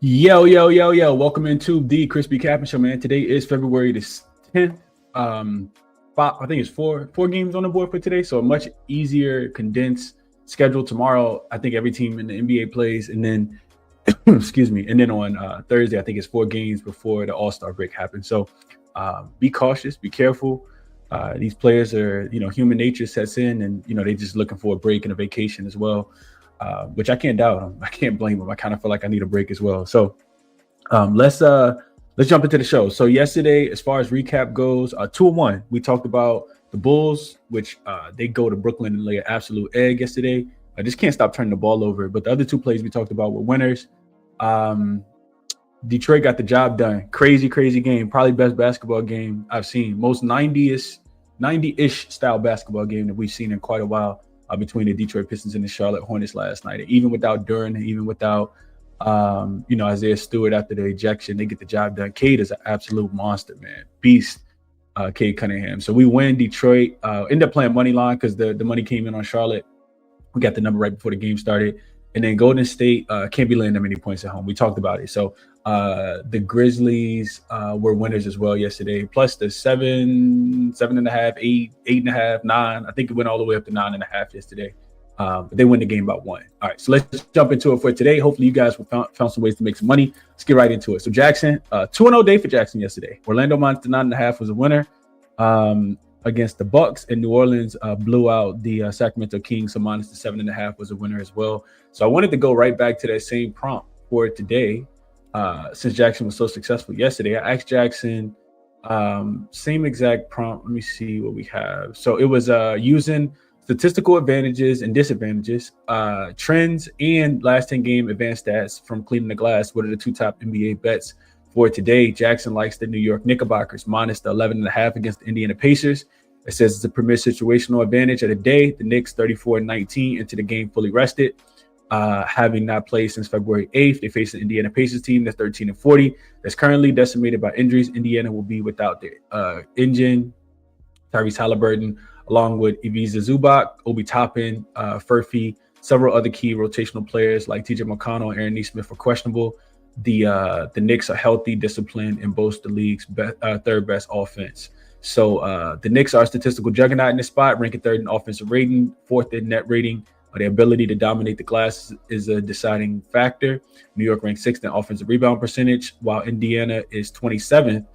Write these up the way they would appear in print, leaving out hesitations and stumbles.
Yo. Welcome into the ChrisBeCappinn show, man. Today is February the 10th. I think it's four games on the board for today. So a much easier, condensed schedule. Tomorrow, I think every team in the NBA plays. And then, excuse me. And then on Thursday, I think it's 4 games before the All-Star break happens. So be cautious, be careful. These players are, human nature sets in and, they're just looking for a break and a vacation as well. Which I can't doubt them. I can't blame them. I kind of feel like I need a break as well. So let's jump into the show. So yesterday, as far as recap goes, 2-1. We talked about the Bulls, which they go to Brooklyn and lay an absolute egg yesterday. I just can't stop turning the ball over. But the other 2 plays we talked about were winners. Detroit got the job done. Crazy game. Probably best basketball game I've seen. Most 90-ish style basketball game that we've seen in quite a while. Between the Detroit Pistons and the Charlotte Hornets last night. And even without Duran, even without, Isaiah Stewart after the ejection, they get the job done. Cade is an absolute monster, man. Beast, Cade Cunningham. So we win. Detroit. End up playing money line because the money came in on Charlotte. We got the number right before the game started. And then Golden State can't be laying that many points at home. We talked about it. So the Grizzlies were winners as well yesterday. Plus the 7.5, 8, 8.5, 9. I think it went all the way up to 9.5 yesterday. But they win the game by 1. All right, so let's jump into it for today. Hopefully you guys found some ways to make some money. Let's get right into it. So Jackson, 2-0 day for Jackson yesterday. Orlando minus the 9.5 was a winner against the Bucks, and New Orleans blew out the Sacramento Kings. So minus the 7.5 was a winner as well. So I wanted to go right back to that same prompt for today. Since Jackson was so successful yesterday, I asked Jackson, same exact prompt. Let me see what we have. So it was using statistical advantages and disadvantages, trends, and last 10 game advanced stats from Cleaning the Glass. What are the 2 top NBA bets for today? Jackson likes the New York Knickerbockers minus the 11.5 against the Indiana Pacers. It says it's a premier situational advantage of the day. The Knicks 34-19 into the game fully rested. Having not played since February 8th, they face the Indiana Pacers team that's 13-40. That's currently decimated by injuries. Indiana will be without their engine, Tyrese Halliburton, along with Ivica Zubac, Obi Toppin, Furphy, several other key rotational players like TJ McConnell and Aaron Nesmith are questionable. The Knicks are healthy, disciplined, and boast the league's third best offense. So the Knicks are a statistical juggernaut in this spot, ranking 3rd in offensive rating, 4th in net rating. The ability to dominate the glass is a deciding factor. New York ranks 6th in offensive rebound percentage, while Indiana is 27th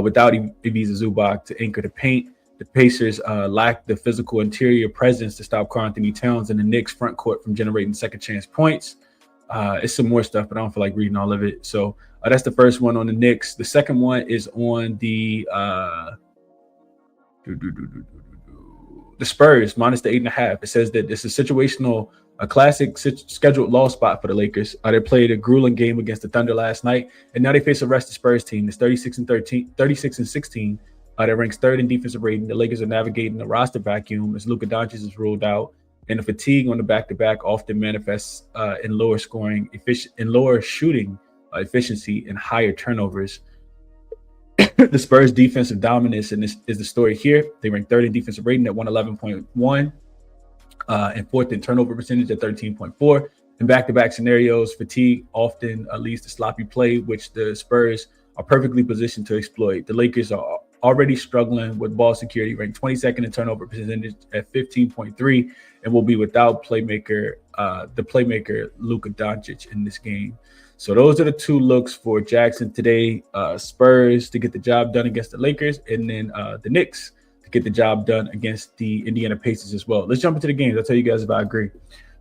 without Ivica Zubac to anchor the paint. The Pacers lack the physical interior presence to stop Karl-Anthony Towns and the Knicks front court from generating second chance points. It's some more stuff, but I don't feel like reading all of it. So that's the first one on the Knicks. The second one is on the Spurs minus the 8.5. It says that this is a classic scheduled loss spot for the Lakers. They played a grueling game against the Thunder last night, and now they face a rested Spurs team. It's 36-16. That ranks 3rd in defensive rating. The Lakers are navigating the roster vacuum as Luka Doncic is ruled out, and the fatigue on the back-to-back often manifests in lower shooting efficiency and higher turnovers. The Spurs' defensive dominance, and this is the story here. They rank 3rd in defensive rating at 111.1 and 4th in turnover percentage at 13.4. In back-to-back scenarios, fatigue often leads to sloppy play, which the Spurs are perfectly positioned to exploit. The Lakers are already struggling with ball security, ranked 22nd in turnover percentage at 15.3, and will be without the playmaker Luka Doncic in this game. So those are the 2 looks for Jackson today. Spurs to get the job done against the Lakers, and then the Knicks to get the job done against the Indiana Pacers as well. Let's jump into the games. I'll tell you guys if I agree.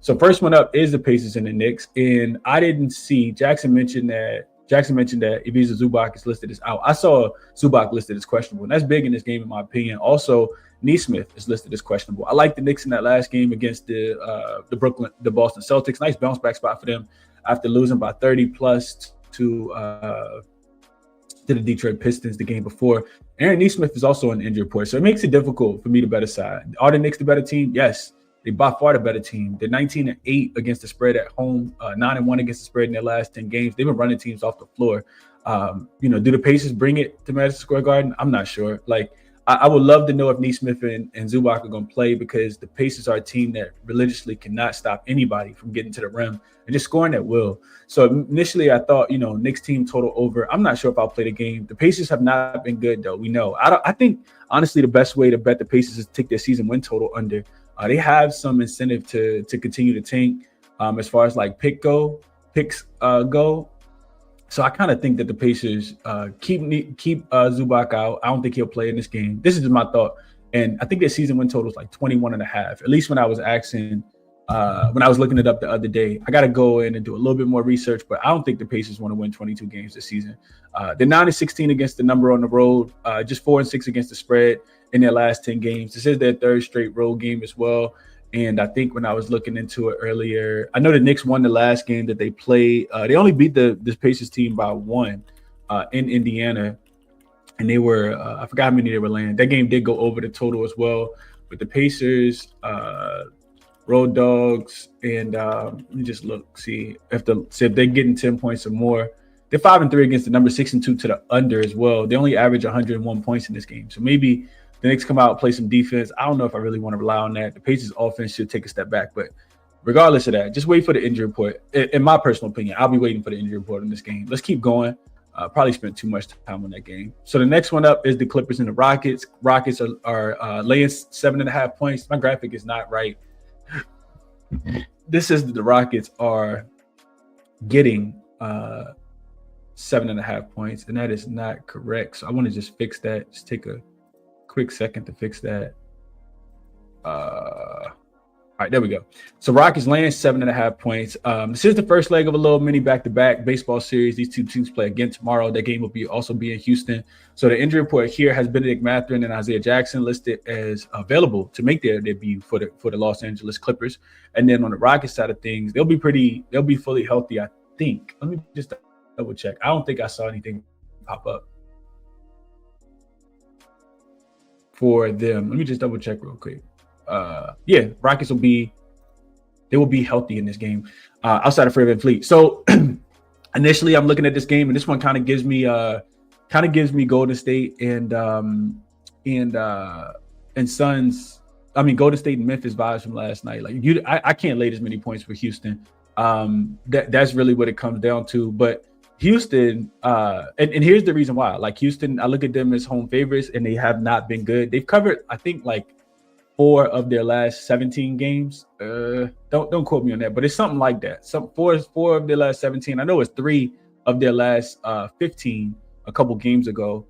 So first one up is the Pacers and the Knicks, and I didn't see Jackson mentioned that Ivica Zubac is listed as out. I saw Zubac listed as questionable, and that's big in this game in my opinion. Also, Nesmith is listed as questionable. I like the Knicks in that last game against the Boston Celtics. Nice bounce back spot for them after losing by 30 plus to the Detroit Pistons the game before. Aaron Nesmith is also on the injury report, so it makes it difficult for me to bet a side. Are the Knicks the better team? Yes. They by far the better team. They're 19-8 against the spread at home, 9-1 against the spread in their last 10 games. They've been running teams off the floor. Do the Pacers bring it to Madison Square Garden? I'm not sure. I would love to know if Neesmith and Zubac are going to play, because the Pacers are a team that religiously cannot stop anybody from getting to the rim and just scoring at will. So initially I thought, Knicks team total over. I'm not sure if I'll play the game. The Pacers have not been good, though. We know. I think, honestly, the best way to bet the Pacers is to take their season win total under. They have some incentive to continue to tank as far as like picks go. So I kind of think that the Pacers keep Zubac out. I don't think he'll play in this game. This is just my thought. And I think their season win total is like 21.5. At least when I was when I was looking it up the other day. I got to go in and do a little bit more research, but I don't think the Pacers want to win 22 games this season. They're 9-16 against the number on the road, just 4-6 against the spread in their last 10 games. This is their third straight road game as well. And I think when I was looking into it earlier, I know the Knicks won the last game that they played. They only beat this Pacers team by 1 in Indiana. And they were, I forgot how many they were laying. That game did go over the total as well. But the Pacers, road dogs, and let me just look, see if they're getting 10 points or more. They're 5-3 against the number, 6-2 to the under as well. They only average 101 points in this game. So maybe the Knicks come out, play some defense. I don't know if I really want to rely on that. The Pacers offense should take a step back. But regardless of that, just wait for the injury report. In my personal opinion, I'll be waiting for the injury report in this game. Let's keep going. Probably spent too much time on that game. So the next one up is the Clippers and the Rockets. Rockets are laying 7.5 points. My graphic is not right. This is the Rockets are getting 7.5 points, and that is not correct. So I want to just fix that. Just take a quick second to fix that. All right, there we go. So Rockets laying 7.5 points. This is the first leg of a little mini back-to-back baseball series. These two teams play again tomorrow. That game will also be in Houston. So the injury report here has Benedict Mathurin and Isaiah Jackson listed as available to make their debut for the Los Angeles Clippers. And then on the Rockets side of things, they'll be fully healthy, I think. Let me just double check. I don't think I saw anything pop up for them. Let me just double check real quick. Rockets will be healthy in this game outside of Fred VanVleet. So initially I'm looking at this game, and this one kind of gives me Golden State and Suns. I mean, Golden State and Memphis vibes from last night. Like I can't lay this many points for Houston. That's really what it comes down to. But Houston, and here's the reason why. Like Houston, I look at them as home favorites, and they have not been good. They've covered, I think, like 4 of their last 17 games. Don't quote me on that, but it's something like that. Four of their last 17. I know it's 3 of their last 15 a couple games ago.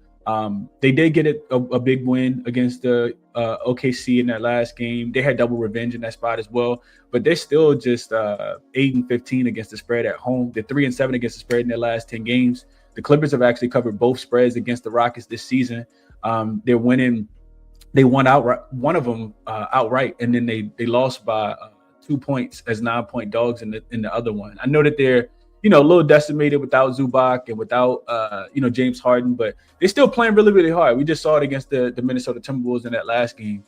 They did get a big win against the OKC in that last game. They had double revenge in that spot as well, but they're still just 8-15 against the spread at home. They're 3-7 against the spread in their last 10 games. The Clippers have actually covered both spreads against the Rockets this season. They're winning. They won outright, one of them outright, and then they lost by 2 points as 9-point dogs in the other one. I know that they're a little decimated without Zubac and without James Harden, but they're still playing really, really hard. We just saw it against the Minnesota Timberwolves in that last game.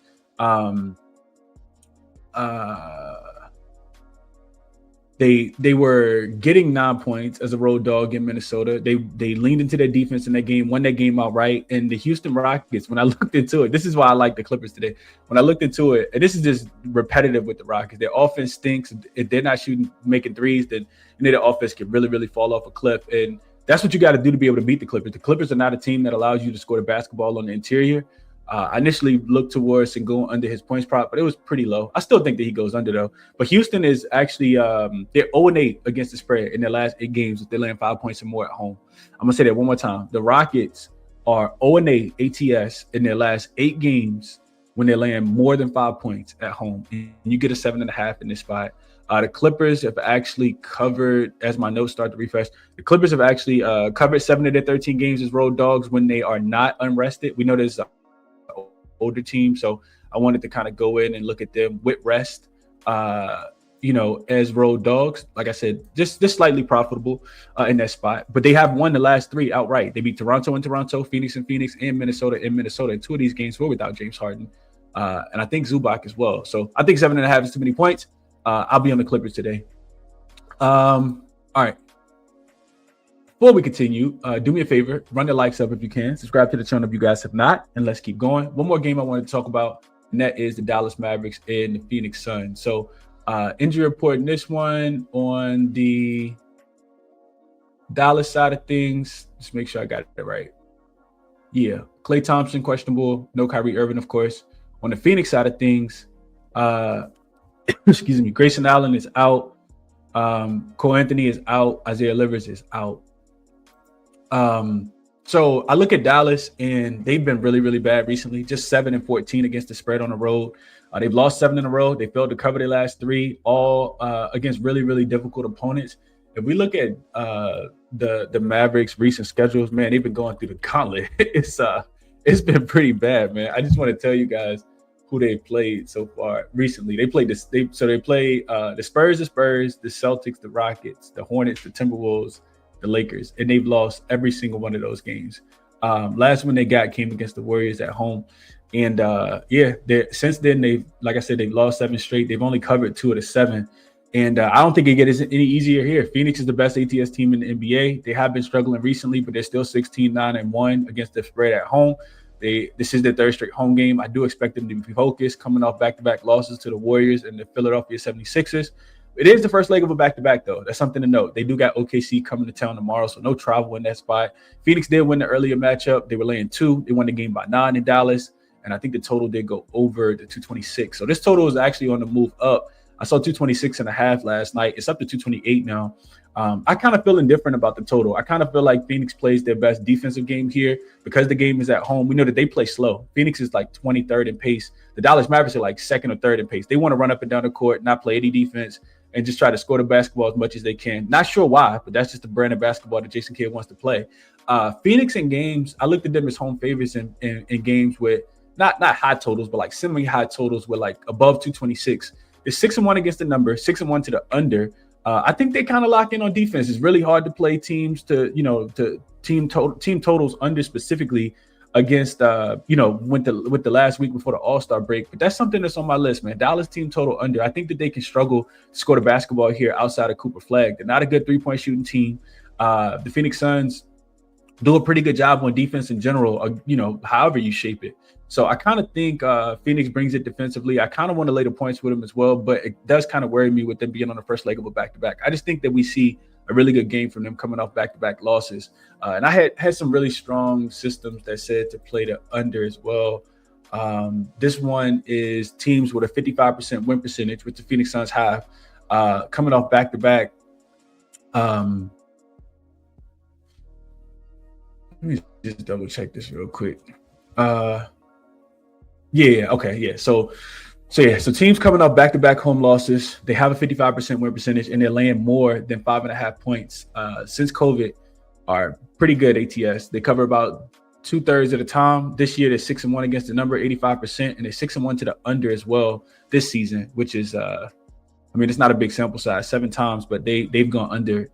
They were getting 9 points as a road dog in Minnesota. They leaned into their defense in that game, won that game outright. And the Houston Rockets, when I looked into it, this is why I like the Clippers today. When I looked into it, and this is just repetitive with the Rockets, their offense stinks. If they're not making threes, then their offense can really, really fall off a cliff. And that's what you got to do to be able to beat the Clippers. The Clippers are not a team that allows you to score the basketball on the interior. I initially looked towards and going under his points prop, but it was pretty low. I still think that he goes under, though. But Houston is actually they're 0-8 against the spread in their last 8 games if they're laying 5 points or more at home. I'm going to say that one more time. The Rockets are 0-8 ATS in their last 8 games when they're laying more than 5 points at home. And you get a 7.5 in this spot. The Clippers have actually covered, as my notes start to refresh, the Clippers have actually covered 7 of their 13 games as road dogs when they are not unrested. We know there's older team, so I wanted to kind of go in and look at them with rest, as road dogs. Like I said, just slightly profitable in that spot. But they have won the last 3 outright. They beat Toronto in Toronto, Phoenix in Phoenix, and Minnesota in Minnesota. And 2 of these games were without James Harden, and I think Zubac as well. So I think 7.5 is too many points. I'll be on the Clippers today. All right. before we continue, do me a favor, run the likes up if you can. Subscribe to the channel if you guys have not, and let's keep going. One more game I wanted to talk about, and that is the Dallas Mavericks and the Phoenix Suns. So injury report in this one on the Dallas side of things. Just make sure I got it right. Yeah, Klay Thompson, questionable. No Kyrie Irving, of course. On the Phoenix side of things, excuse me, Grayson Allen is out. Cole Anthony is out. Isaiah Livers is out. So I look at Dallas, and they've been really, really bad recently. Just 7-14 against the spread on the road. They've lost 7 in a row. They failed to cover their last 3, all against really, really difficult opponents. If we look at the Mavericks' recent schedules, man, they've been going through the gauntlet. It's been pretty bad, man. I just want to tell you guys who they played so far recently. They played this. They play the Spurs, the Celtics, the Rockets, the Hornets, the Timberwolves, the Lakers, and they've lost every single one of those games. Last one they got came against the Warriors at home, and since then they've lost 7 straight. They've only covered 2 of the 7. And I don't think it gets any easier here. Phoenix is the best ATS team in the NBA. They have been struggling recently, but they're still 16-9-1 against the spread at home. This is their 3rd straight home game. I do expect them to be focused, coming off back-to-back losses to the Warriors and the Philadelphia 76ers. It is the first leg of a back-to-back, though. That's something to note. They do got OKC coming to town tomorrow, so no travel in that spot. Phoenix did win the earlier matchup. They were laying 2. They won the game by 9 in Dallas, and I think the total did go over the 226. So this total is actually on the move up. I saw 226.5 last night. It's up to 228 now. I kind of feel indifferent about the total. I kind of feel like Phoenix plays their best defensive game here because the game is at home. We know that they play slow. Phoenix is like 23rd in pace. The Dallas Mavericks are like 2nd or 3rd in pace. They want to run up and down the court, not play any defense, and just try to score the basketball as much as they can. Not sure why, but that's just the brand of basketball that Jason Kidd wants to play. Phoenix in games, I looked at them as home favorites in games with not high totals, but like semi-high totals with like above 226. It's 6-1 against the number, 6-1 to the under. I think they kind of lock in on defense. It's really hard to play teams to team totals under specifically against with the last week before the All-Star break. But that's something that's on my list, man. Dallas team total under. I think that they can struggle to score the basketball here outside of Cooper Flag. They're not a good 3-point shooting team. The Phoenix Suns do a pretty good job on defense in general, however you shape it. So I kind of think Phoenix brings it defensively. I kind of want to lay the points with them as well, but it does kind of worry me with them being on the first leg of a back-to-back. I just think that we see a really good game from them coming off back-to-back losses. And I had some really strong systems that said to play the under as well. This one is teams with a 55% win percentage, which the Phoenix Suns have, coming off back-to-back. Let me just double check this real quick. So teams coming off back-to-back home losses, they have a 55% win percentage, and they're laying more than 5.5 points since COVID are pretty good ATS. They cover about 2/3 of the time. This year, they're 6-1 against the number, 85%, and they're 6-1 to the under as well this season, which is, it's not a big sample size, 7 times, but they've gone under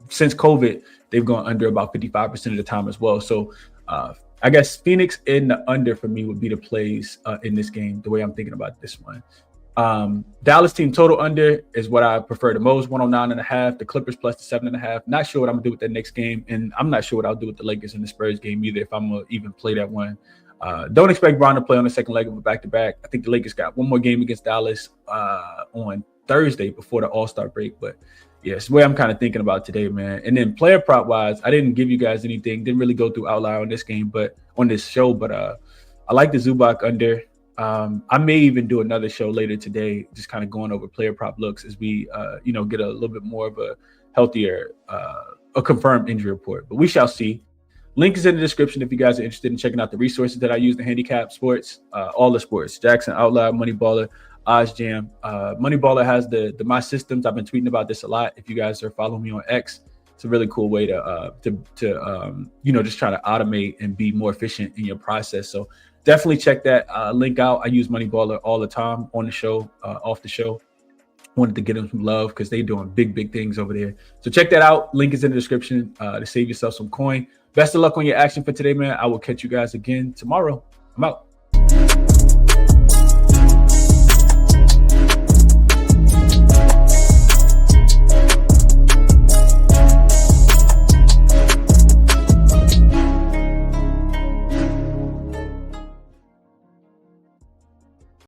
since COVID. They've gone under about 55% of the time as well. So I guess Phoenix in the under for me would be the plays in this game, the way I'm thinking about this one. Dallas team total under is what I prefer the most, 109.5. The Clippers plus the 7.5. Not sure what I'm going to do with that next game, and I'm not sure what I'll do with the Lakers and the Spurs game either, if I'm going to even play that one. Don't expect Bron to play on the second leg of a back-to-back. I think the Lakers got one more game against Dallas on Thursday before the All-Star break, but yeah, it's the way I'm kind of thinking about today, man. And then player prop wise, I didn't give you guys anything. Didn't really go through outlier on this game, but on this show. But I like the Zubac under. I may even do another show later today, just kind of going over player prop looks as we, get a little bit more of a healthier, a confirmed injury report. But we shall see. Link is in the description if you guys are interested in checking out the resources that I use to handicap sports, all the sports. Jackson, Outlier, Moneyballer, OddsJam. Moneyballer has the my systems. I've been tweeting about this a lot. If you guys are following me on X, it's a really cool way to just try to automate and be more efficient in your process. So definitely check that link out. I use Moneyballer all the time on the show, off the show. Wanted to get them some love because they're doing big things over there. So check that out. Link is in the description to save yourself some coin. Best of luck on your action for today, man. I will catch you guys again tomorrow. I'm out.